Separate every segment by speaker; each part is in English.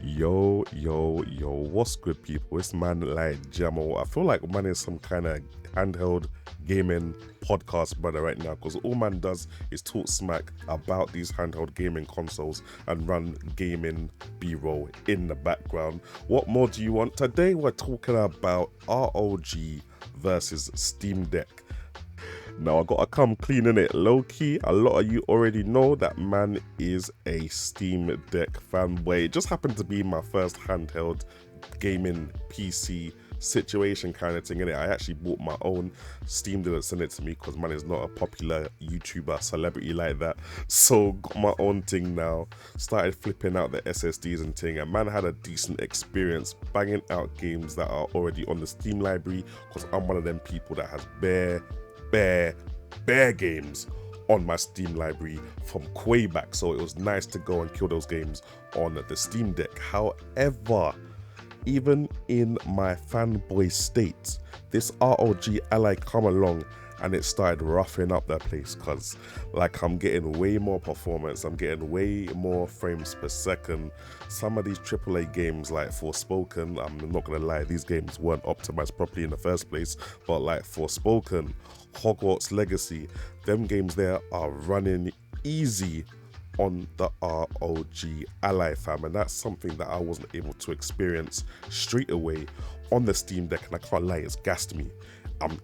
Speaker 1: Yo, what's good, people? It's man like Jamo. I feel like man is some kind of handheld gaming podcast brother right now, because all man does is talk smack about these handheld gaming consoles and run gaming b-roll in the background. What more do you want? Today we're talking about ROG versus Steam Deck. Now I gotta come clean in it, low key. A lot of you already know that man is a Steam Deck fanboy. It just happened to be my first handheld gaming PC situation kind of thing, innit? I actually bought my own. Steam didn't send it to me because man is not a popular YouTuber celebrity like that. So got my own thing now. Started flipping out the SSDs and thing, and man had a decent experience banging out games that are already on the Steam library, because I'm one of them people that has bare games on my Steam library from way back, so it was nice to go and kill those games on the Steam Deck. However, even in my fanboy state, this ROG Ally come along and it started roughing up that place, because like I'm getting way more performance, I'm getting way more frames per second. Some of these AAA games like Forspoken, I'm not gonna lie, these games weren't optimized properly in the first place, but like Forspoken, Hogwarts Legacy, them games there are running easy on the ROG Ally, fam, and that's something that I wasn't able to experience straight away on the Steam Deck, and I can't lie, it's gassed me.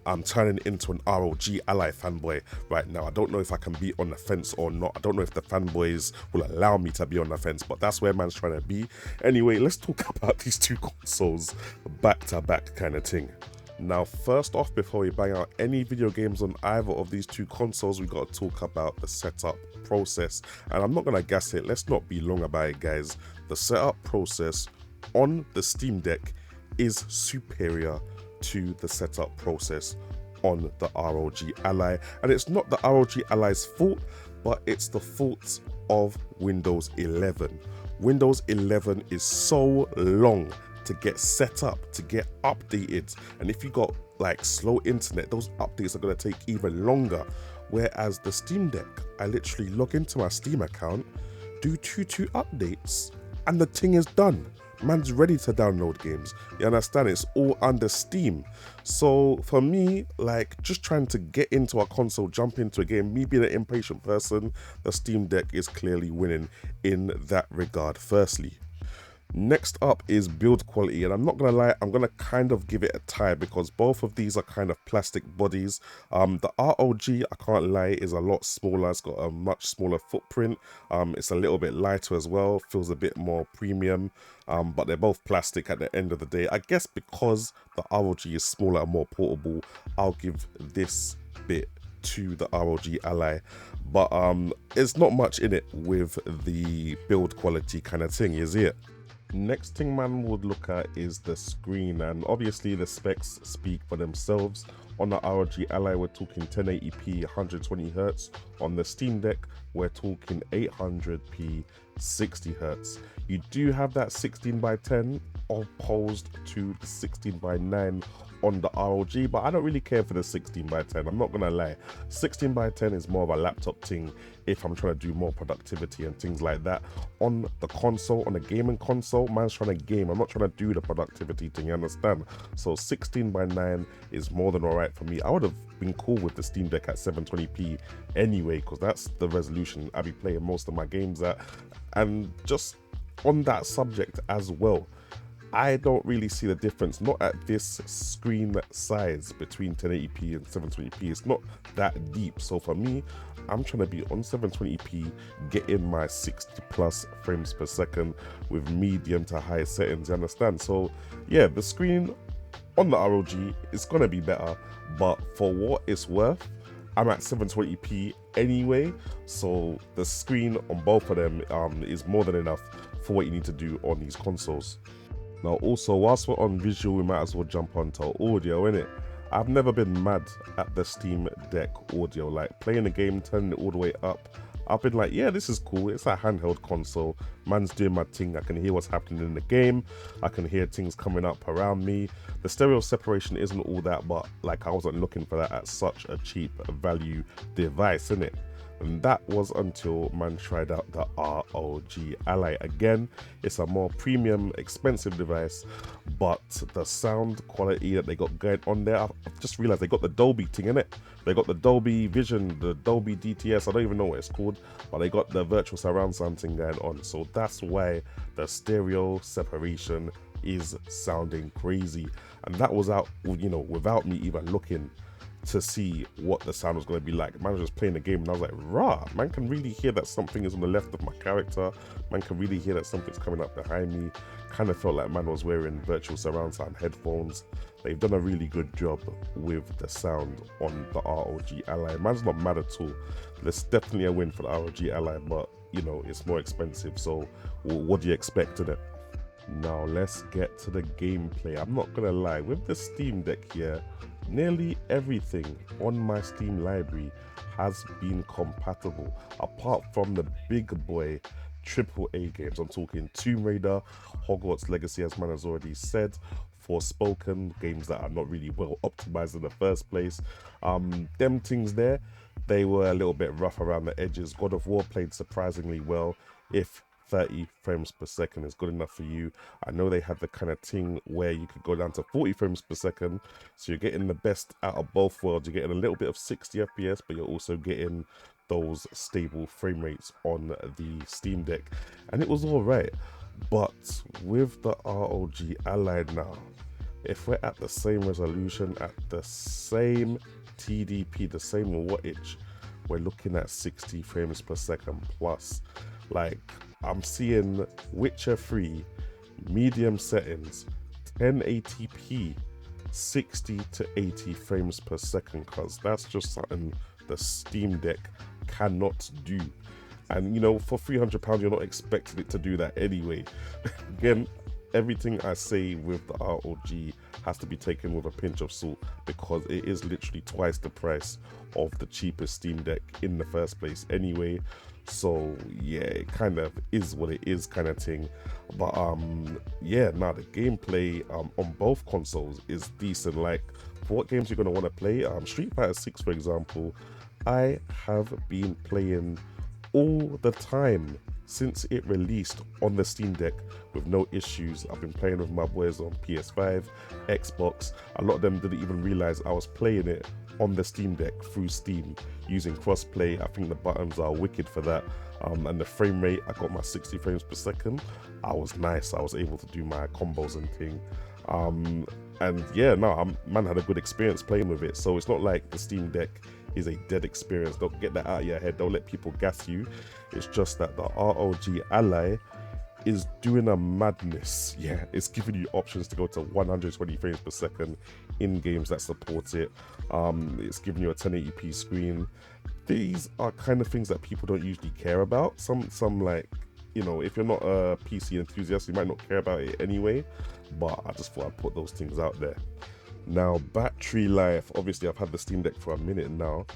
Speaker 1: I'm turning into an ROG Ally fanboy right now. I don't know if I can be on the fence or not. I don't know if the fanboys will allow me to be on the fence, but that's where man's trying to be. Anyway, let's talk about these two consoles back to back kind of thing. Now, first off, before we bang out any video games on either of these two consoles, we got to talk about the setup process. And I'm not going to gas it. Let's not be long about it, guys. The setup process on the Steam Deck is superior to the setup process on the ROG Ally. And it's not the ROG Ally's fault, but it's the fault of Windows 11. Windows 11 is so long to get set up, to get updated, and if you got like slow internet, those updates are going to take even longer. Whereas the Steam Deck, I literally log into my Steam account, do two updates, and the thing is done. Man's ready to download games. You understand? It's all under Steam. So for me, like just trying to get into a console, jump into a game, me being an impatient person, the Steam Deck is clearly winning in that regard, firstly. Next up is build quality, and I'm not gonna lie, I'm gonna kind of give it a tie, because both of these are kind of plastic bodies. The ROG, I can't lie, is a lot smaller. It's got a much smaller footprint. It's a little bit lighter as well, feels a bit more premium, but they're both plastic at the end of the day. I guess because the ROG is smaller and more portable, I'll give this bit to the ROG Ally, but it's not much in it with the build quality kind of thing, is it? Next thing man would look at is the screen, and obviously the specs speak for themselves. On the ROG Ally we're talking 1080p 120Hz, on the Steam Deck we're talking 800p 60Hz. You do have that 16:10 opposed to the 16:9 on the ROG, but I don't really care for the 16:10. I'm not gonna lie, 16:10 is more of a laptop thing if I'm trying to do more productivity and things like that. On the console, on the gaming console, man's trying to game. I'm not trying to do the productivity thing, you understand? So 16:9 is more than alright for me. I would have been cool with the Steam Deck at 720p anyway, because that's the resolution I be playing most of my games at. And just on that subject as well, I don't really see the difference, not at this screen size, between 1080p and 720p. It's not that deep. So for me, I'm trying to be on 720p, getting my 60 plus frames per second with medium to high settings, you understand? So yeah, the screen on the ROG is gonna be better, but for what it's worth, I'm at 720p anyway, so the screen on both of them is more than enough for what you need to do on these consoles. Now also, whilst we're on visual, we might as well jump onto audio, innit? I've never been mad at the Steam Deck audio, like playing a game, turning it all the way up. I've been like, yeah, this is cool, it's a handheld console, man's doing my thing, I can hear what's happening in the game, I can hear things coming up around me. The stereo separation isn't all that, but like I wasn't looking for that at such a cheap value device, innit? And that was until man tried out the ROG Ally. Again, it's a more premium, expensive device, but the sound quality that they got going on there, I've just realized they got the Dolby thing in it. They got the Dolby Vision, the Dolby DTS, I don't even know what it's called, but they got the virtual surround sound thing going on. So that's why the stereo separation is sounding crazy. And that was out, you know, without me even looking to see what the sound was going to be like. Man was just playing the game and I was like, rah, man can really hear that something is on the left of my character. Man can really hear that something's coming up behind me. Kind of felt like man was wearing virtual surround sound headphones. They've done a really good job with the sound on the ROG Ally. Man's not mad at all. There's definitely a win for the ROG Ally, but you know, it's more expensive. So what do you expect in it? Now let's get to the gameplay. I'm not gonna lie, with the Steam Deck here, nearly everything on my Steam library has been compatible, apart from the big boy AAA games. I'm talking Tomb Raider, Hogwarts Legacy, as man has already said, Forspoken, games that are not really well optimized in the first place. Them things there, they were a little bit rough around the edges. God of War played surprisingly well. If 30 frames per second is good enough for you. I know they had the kind of thing where you could go down to 40 frames per second, so you're getting the best out of both worlds. You're getting a little bit of 60 FPS, but you're also getting those stable frame rates on the Steam Deck, and it was all right. But with the ROG Ally now, if we're at the same resolution, at the same TDP, the same wattage, we're looking at 60 frames per second plus. Like, I'm seeing Witcher 3 medium settings, 1080p, 60 to 80 frames per second, because that's just something the Steam Deck cannot do. And you know, for £300 you're not expecting it to do that anyway. Again, everything I say with the ROG has to be taken with a pinch of salt, because it is literally twice the price of the cheapest Steam Deck in the first place anyway. So yeah, it kind of is what it is, kind of thing. But yeah, now the gameplay on both consoles is decent. Like, for what games you're going to want to play, Street Fighter 6 for example, I have been playing all the time since it released on the Steam Deck with no issues. I've been playing with my boys on PS5, Xbox. A lot of them didn't even realize I was playing it on the Steam Deck through Steam using crossplay. I think the buttons are wicked for that. And the frame rate, I got my 60 frames per second. I was nice. I was able to do my combos and thing. And yeah, no, man had a good experience playing with it. So it's not like the Steam Deck is a dead experience. Don't get that out of your head. Don't let people gas you. It's just that the ROG Ally is doing a madness. Yeah, it's giving you options to go to 120 frames per second in games that support it. It's giving you a 1080p screen. These are kind of things that people don't usually care about. Some like, you know, if you're not a PC enthusiast, you might not care about it anyway, but I just thought I'd put those things out there. Now, battery life, obviously I've had the Steam Deck for a minute now.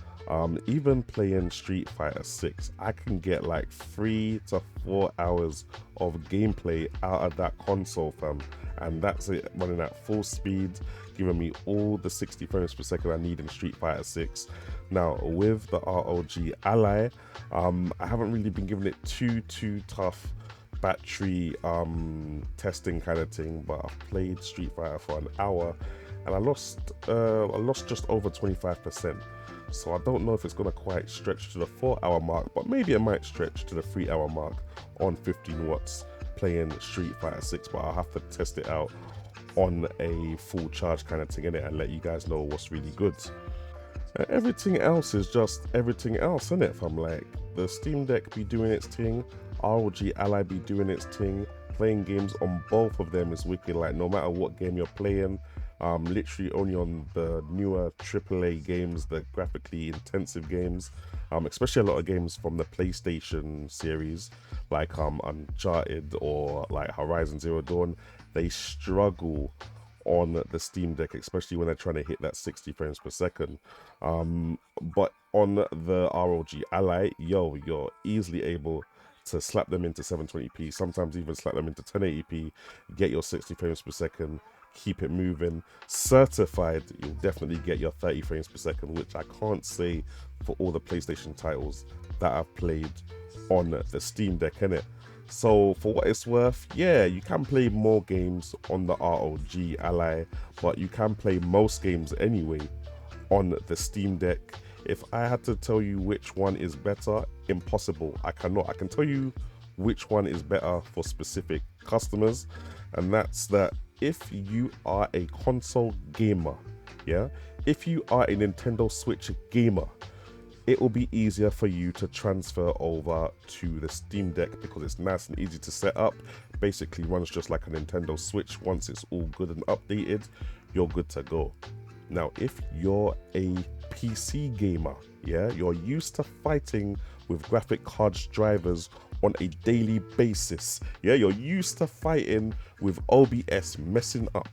Speaker 1: Even playing Street Fighter 6, I can get like 3 to 4 hours of gameplay out of that console, fam. And that's it, running at full speed, giving me all the 60 frames per second I need in Street Fighter 6. Now, with the ROG Ally, I haven't really been giving it too tough battery testing kind of thing, but I've played Street Fighter for an hour and I lost just over 25%. So I don't know if it's gonna quite stretch to the 4-hour mark, but maybe it might stretch to the 3-hour mark on 15 watts playing Street Fighter 6, but I'll have to test it out on a full charge kind of thing in it and let you guys know what's really good. Everything else is just everything else, isn't it? If I'm like, the Steam Deck be doing its thing, ROG Ally be doing its thing, playing games on both of them is wicked. Like, no matter what game you're playing, literally only on the newer AAA games, the graphically intensive games, especially a lot of games from the PlayStation series, like Uncharted or like Horizon Zero Dawn, they struggle on the Steam Deck, especially when they're trying to hit that 60 frames per second. But on the ROG Ally, yo, you're easily able to slap them into 720p, sometimes even slap them into 1080p, get your 60 frames per second, keep it moving. Certified, you'll definitely get your 30 frames per second, which I can't say for all the PlayStation titles that I've played on the Steam Deck, innit? So for what it's worth, yeah, you can play more games on the ROG Ally, but you can play most games anyway on the Steam Deck. If I had to tell you which one is better, impossible. I cannot. I can tell you which one is better for specific customers, and that's that if you are a console gamer, yeah, if you are a Nintendo Switch gamer, it will be easier for you to transfer over to the Steam Deck because it's nice and easy to set up. Basically runs just like a Nintendo Switch. Once it's all good and updated, you're good to go. Now, if you're a PC gamer, yeah, you're used to fighting with graphic cards drivers on a daily basis. Yeah, you're used to fighting with OBS messing up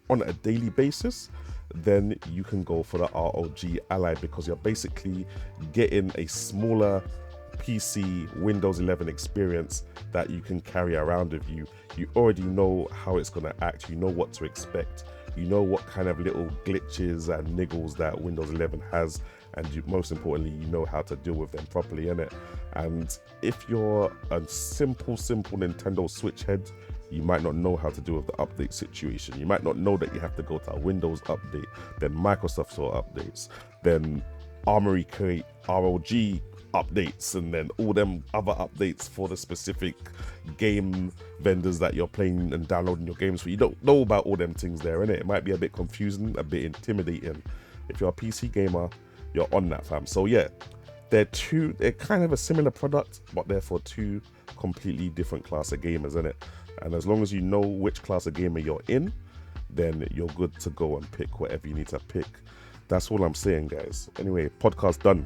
Speaker 1: on a daily basis, then you can go for the ROG Ally because you're basically getting a smaller PC Windows 11 experience that you can carry around with you. You already know how it's going to act, you know what to expect, you know what kind of little glitches and niggles that Windows 11 has, and most importantly, you know how to deal with them properly, innit? And if you're a simple Nintendo Switch head, you might not know how to deal with the update situation. You might not know that you have to go to a Windows update, then Microsoft Store updates, then Armory create ROG updates, and then all them other updates for the specific game vendors that you're playing and downloading your games for. You don't know about all them things there, innit? It might be a bit confusing, a bit intimidating. If you're a PC gamer, you're on that, fam. So yeah, they're kind of a similar product, but they're for two completely different class of gamers, innit? And as long as you know which class of gamer you're in, then you're good to go and pick whatever you need to pick. That's all I'm saying, guys. Anyway, podcast done.